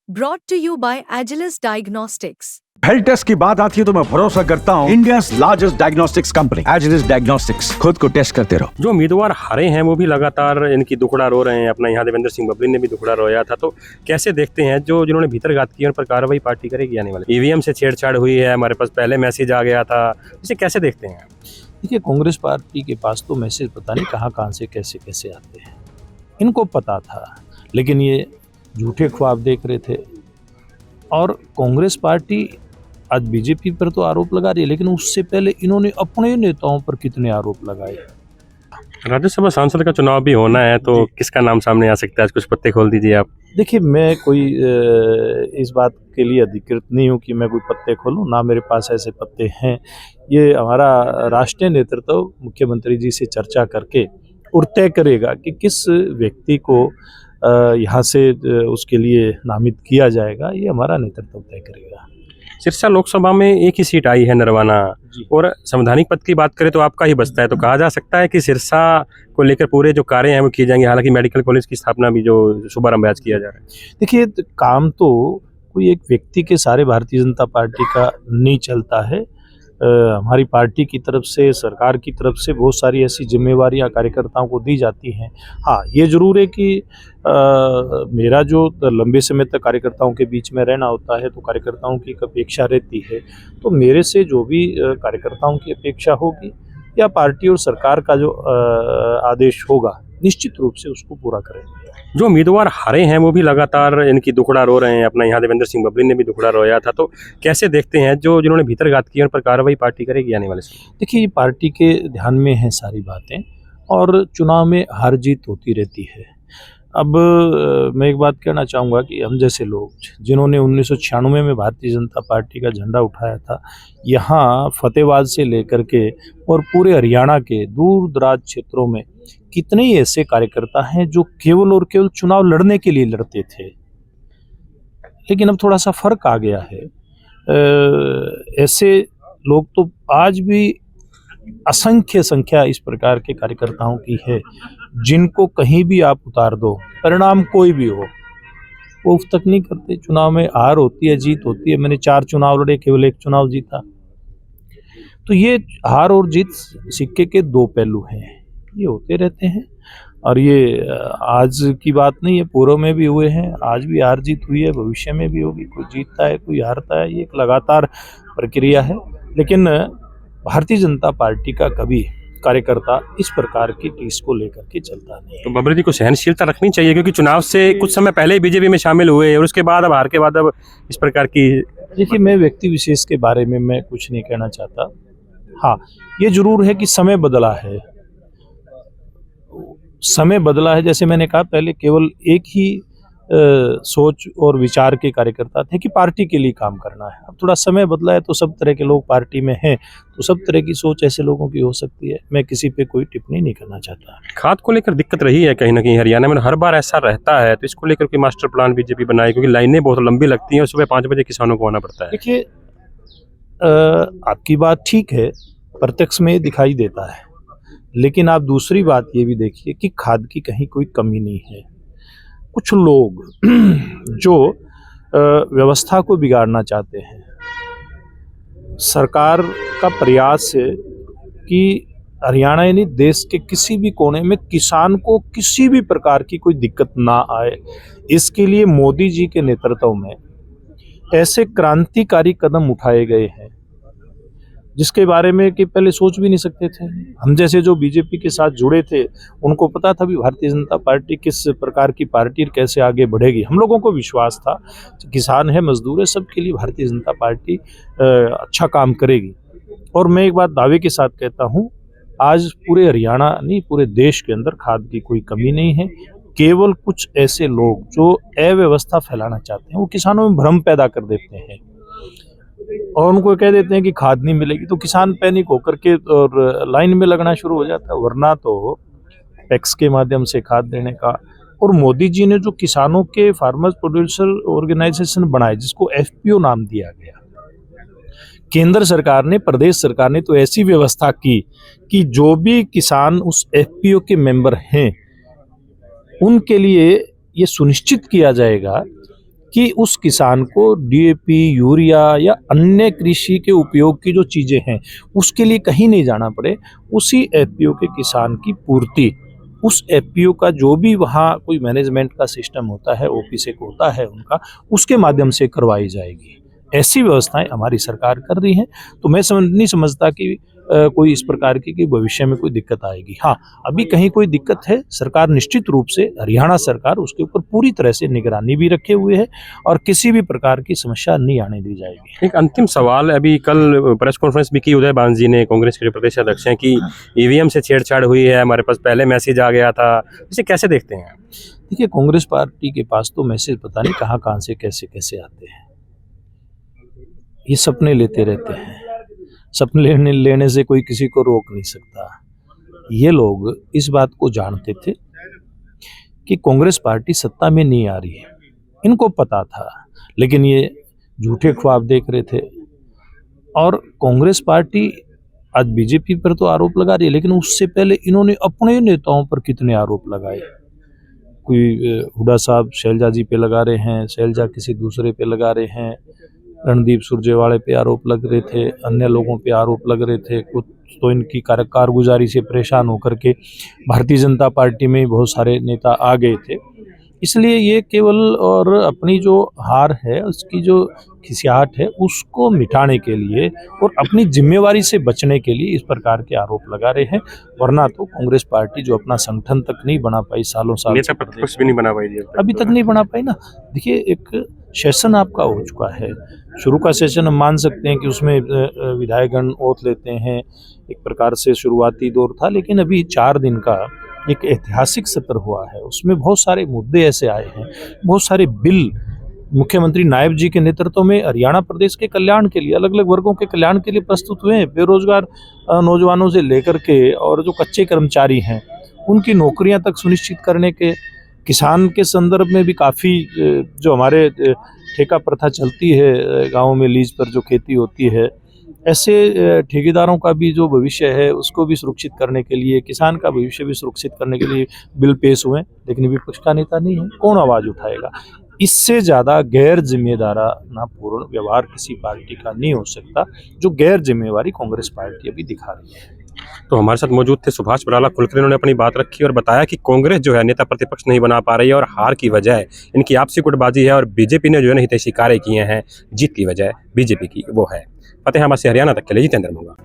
Brought to you by Agilus Diagnostics. Health test की बात आती है तो मैं भरोसा करता हूँ India's largest diagnostics company Agilus Diagnostics. खुद को टेस्ट करते रहो। जो उम्मीदवार हारे हैं वो भी लगातार इनकी दुखड़ा रो रहे हैं। अपना यहाँ देवेंद्र सिंह बबली ने भी दुखड़ा रोया था। तो कैसे देखते हैं जो जिन्होंने भीतर घात किया उन पर कार्रवाई पार्टी करेगी आने वाले? ईवीएम से छेड़छाड़ हुई है, हमारे पास पहले मैसेज आ गया था, इसे कैसे देखते हैं? देखिए, कांग्रेस पार्टी के पास तो मैसेज पता नहीं कहाँ से कैसे कैसे आते हैं। इनको पता था, लेकिन ये झूठे ख्वाब देख रहे थे। और कांग्रेस पार्टी आज बीजेपी पर तो आरोप लगा रही है, लेकिन उससे पहले इन्होंने अपने नेताओं पर कितने आरोप लगाए। राज्यसभा सांसद का चुनाव भी होना है, तो किसका नाम सामने आ सकता है? आज कुछ पत्ते खोल दीजिए आप। देखिए, मैं कोई इस बात के लिए अधिकृत नहीं हूँ कि मैं कोई पत्ते खोलूँ, ना मेरे पास ऐसे पत्ते हैं। ये हमारा राष्ट्रीय नेतृत्व मुख्यमंत्री जी से चर्चा करके और तय करेगा कि किस व्यक्ति को यहाँ से उसके लिए नामित किया जाएगा। ये हमारा नेतृत्व तय करेगा। सिरसा लोकसभा में एक ही सीट आई है, नरवाना, और संवैधानिक पद की बात करें तो आपका ही बचता है। तो कहा जा सकता है कि सिरसा को लेकर पूरे जो कार्य हैं वो किए जाएंगे। हालांकि मेडिकल कॉलेज की स्थापना भी जो शुभारंभ आज किया जा रहा है। देखिए, काम तो कोई एक व्यक्ति के सारे भारतीय जनता पार्टी का नहीं चलता है। हमारी पार्टी की तरफ से, सरकार की तरफ से बहुत सारी ऐसी जिम्मेवारियां कार्यकर्ताओं को दी जाती हैं। हाँ, ये जरूर है कि मेरा जो लंबे समय तक कार्यकर्ताओं के बीच में रहना होता है, तो कार्यकर्ताओं की एक अपेक्षा रहती है। तो मेरे से जो भी कार्यकर्ताओं की अपेक्षा होगी या पार्टी और सरकार का जो आदेश होगा, निश्चित रूप से उसको पूरा करेंगे। जो उम्मीदवार हारे हैं वो भी लगातार इनकी दुखड़ा रो रहे हैं। अपना यहाँ देवेंद्र सिंह बबली ने भी दुखड़ा रोया था। तो कैसे देखते हैं जो जिन्होंने भीतर घात किया उन पर कार्रवाई पार्टी करेगी आने वाले समय? देखिए, ये पार्टी के ध्यान में है सारी बातें, और चुनाव में हार जीत होती रहती है। अब मैं एक बात कहना चाहूँगा कि हम जैसे लोग जिन्होंने 1996 में भारतीय जनता पार्टी का झंडा उठाया था, यहाँ फतेहाबाद से लेकर के और पूरे हरियाणा के दूर दराज क्षेत्रों में कितने ही ऐसे कार्यकर्ता हैं जो केवल और केवल चुनाव लड़ने के लिए लड़ते थे। लेकिन अब थोड़ा सा फर्क आ गया है। ऐसे लोग तो आज भी असंख्य संख्या इस प्रकार के कार्यकर्ताओं की है, जिनको कहीं भी आप उतार दो, परिणाम कोई भी हो, वो उफ तक नहीं करते। चुनाव में हार होती है, जीत होती है। मैंने 4 चुनाव लड़े, केवल 1 चुनाव जीता। तो ये हार और जीत सिक्के के 2 पहलू हैं, ये होते रहते हैं। और ये आज की बात नहीं है, पूर्व में भी हुए हैं, आज भी हार जीत हुई है, भविष्य में भी होगी। कोई जीतता है, कोई हारता है, ये एक लगातार प्रक्रिया है। लेकिन भारतीय जनता पार्टी का कभी कार्यकर्ता इस प्रकार की टीस को लेकर के चलता नहीं है। तो बबली जी को सहनशीलता रखनी चाहिए, क्योंकि चुनाव से कुछ समय पहले बीजेपी में शामिल हुए और उसके बाद अब हार के बाद अब इस प्रकार की। देखिए, मैं व्यक्ति विशेष के बारे में मैं कुछ नहीं कहना चाहता। हाँ, ये जरूर है कि समय बदला है। समय बदला है, जैसे मैंने कहा, पहले केवल एक ही सोच और विचार के कार्यकर्ता थे कि पार्टी के लिए काम करना है। अब थोड़ा समय बदला है तो सब तरह के लोग पार्टी में हैं, तो सब तरह की सोच ऐसे लोगों की हो सकती है। मैं किसी पे कोई टिप्पणी नहीं करना चाहता। खाद को लेकर दिक्कत रही है कहीं ना कहीं हरियाणा में, हर बार ऐसा रहता है। तो इसको लेकर कोई मास्टर प्लान बीजेपी बनाए, क्योंकि लाइनें बहुत लंबी लगती हैं और सुबह 5 बजे किसानों को आना पड़ता है। देखिए, आपकी बात ठीक है, प्रत्यक्ष में दिखाई देता है, लेकिन आप दूसरी बात ये भी देखिए कि खाद की कहीं कोई कमी नहीं है। कुछ लोग जो व्यवस्था को बिगाड़ना चाहते हैं, सरकार का प्रयास है कि हरियाणा यानी देश के किसी भी कोने में किसान को किसी भी प्रकार की कोई दिक्कत ना आए, इसके लिए मोदी जी के नेतृत्व में ऐसे क्रांतिकारी कदम उठाए गए हैं जिसके बारे में कि पहले सोच भी नहीं सकते थे। हम जैसे जो बीजेपी के साथ जुड़े थे, उनको पता था भी भारतीय जनता पार्टी किस प्रकार की पार्टी, कैसे आगे बढ़ेगी। हम लोगों को विश्वास था, किसान है, मजदूर है, सबके लिए भारतीय जनता पार्टी अच्छा काम करेगी। और मैं एक बात दावे के साथ कहता हूँ, आज पूरे हरियाणा नहीं, पूरे देश के अंदर खाद की कोई कमी नहीं है। केवल कुछ ऐसे लोग जो अव्यवस्था फैलाना चाहते हैं, वो किसानों में भ्रम पैदा कर देते हैं और उनको कह देते हैं कि खाद नहीं मिलेगी, तो किसान पैनिक होकर के और लाइन में लगना शुरू हो जाता है। वरना तो टैक्स के माध्यम से खाद देने का, और मोदी जी ने जो किसानों के फार्मर्स प्रोड्यूसर ऑर्गेनाइजेशन बनाए, जिसको FPO नाम दिया गया, केंद्र सरकार ने, प्रदेश सरकार ने तो ऐसी व्यवस्था की कि जो भी किसान उस FPO के मेंबर हैं, उनके लिए ये सुनिश्चित किया जाएगा कि उस किसान को डीएपी, यूरिया या अन्य कृषि के उपयोग की जो चीज़ें हैं उसके लिए कहीं नहीं जाना पड़े, उसी एफपीओ के किसान की पूर्ति उस एफपीओ का जो भी वहाँ कोई मैनेजमेंट का सिस्टम होता है, ओपीसेक होता है उनका, उसके माध्यम से करवाई जाएगी। ऐसी व्यवस्थाएं हमारी सरकार कर रही है। तो मैं नहीं समझता कि कोई इस प्रकार की कि भविष्य में कोई दिक्कत आएगी। हाँ, अभी कहीं कोई दिक्कत है, सरकार निश्चित रूप से, हरियाणा सरकार उसके ऊपर पूरी तरह से निगरानी भी रखे हुए है और किसी भी प्रकार की समस्या नहीं आने दी जाएगी। एक अंतिम सवाल, अभी कल प्रेस कॉन्फ्रेंस भी की उदय बांस जी ने, कांग्रेस के जो प्रदेश अध्यक्ष हैं, कि ईवीएम से छेड़छाड़ हुई है, हमारे पास पहले मैसेज आ गया था, इसे कैसे देखते हैं? देखिए, कांग्रेस पार्टी के पास तो मैसेज पता नहीं कहाँ से कैसे कैसे आते हैं। ये सपने लेते रहते हैं, सपने लेने से कोई किसी को रोक नहीं सकता। ये लोग इस बात को जानते थे कि कांग्रेस पार्टी सत्ता में नहीं आ रही है, इनको पता था, लेकिन ये झूठे ख्वाब देख रहे थे। और कांग्रेस पार्टी आज बीजेपी पर तो आरोप लगा रही है, लेकिन उससे पहले इन्होंने अपने नेताओं पर कितने आरोप लगाए। कोई हुड्डा साहब शैलजा जी पे लगा रहे हैं, शैलजा किसी दूसरे पे लगा रहे हैं, रणदीप सुरजेवाले पे आरोप लग रहे थे, अन्य लोगों पे आरोप लग रहे थे। कुछ तो इनकी कारगुजारी से परेशान होकर के भारतीय जनता पार्टी में बहुत सारे नेता आ गए थे। इसलिए ये केवल और अपनी जो हार है, उसकी जो खिसियाहट है, उसको मिटाने के लिए और अपनी जिम्मेवारी से बचने के लिए इस प्रकार के आरोप लगा रहे हैं। वरना तो कांग्रेस पार्टी जो अपना संगठन तक नहीं बना पाई, सालों साल नेता प्रतिपक्ष भी नहीं बना पाई, अभी तक नहीं बना पाई ना। देखिए, एक सेशन आपका हो चुका है, शुरू का सेशन हम मान सकते हैं कि उसमें विधायकगण ओथ लेते हैं, एक प्रकार से शुरुआती दौर था, लेकिन अभी 4 दिन का एक ऐतिहासिक सत्र हुआ है। उसमें बहुत सारे मुद्दे ऐसे आए हैं, बहुत सारे बिल मुख्यमंत्री नायब जी के नेतृत्व में हरियाणा प्रदेश के कल्याण के लिए, अलग अलग वर्गों के कल्याण के लिए प्रस्तुत हुए हैं। बेरोजगार नौजवानों से लेकर के और जो कच्चे कर्मचारी हैं उनकी नौकरियां तक सुनिश्चित करने के, किसान के संदर्भ में भी काफ़ी जो हमारे ठेका प्रथा चलती है गाँव में, लीज पर जो खेती होती है, ऐसे ठेकेदारों का भी जो भविष्य है उसको भी सुरक्षित करने के लिए, किसान का भविष्य भी सुरक्षित करने के लिए बिल पेश हुए। लेकिन विपक्ष का नेता नहीं है, कौन आवाज़ उठाएगा? इससे ज़्यादा गैर जिम्मेदाराना पूर्ण व्यवहार किसी पार्टी का नहीं हो सकता, जो गैर जिम्मेवारी कांग्रेस पार्टी अभी दिखा रही है। तो हमारे साथ मौजूद थे सुभाष बराला, खुलकर इन्होंने अपनी बात रखी और बताया कि कांग्रेस जो है नेता प्रतिपक्ष नहीं बना पा रही है और हार की वजह इनकी आपसी गुटबाजी है, और बीजेपी ने जो है हितैषी कार्य किए हैं, जीत की वजह बीजेपी की वो है। फतेहाबाद से हरियाणा तक के लिए जितेंद्र मोंगा।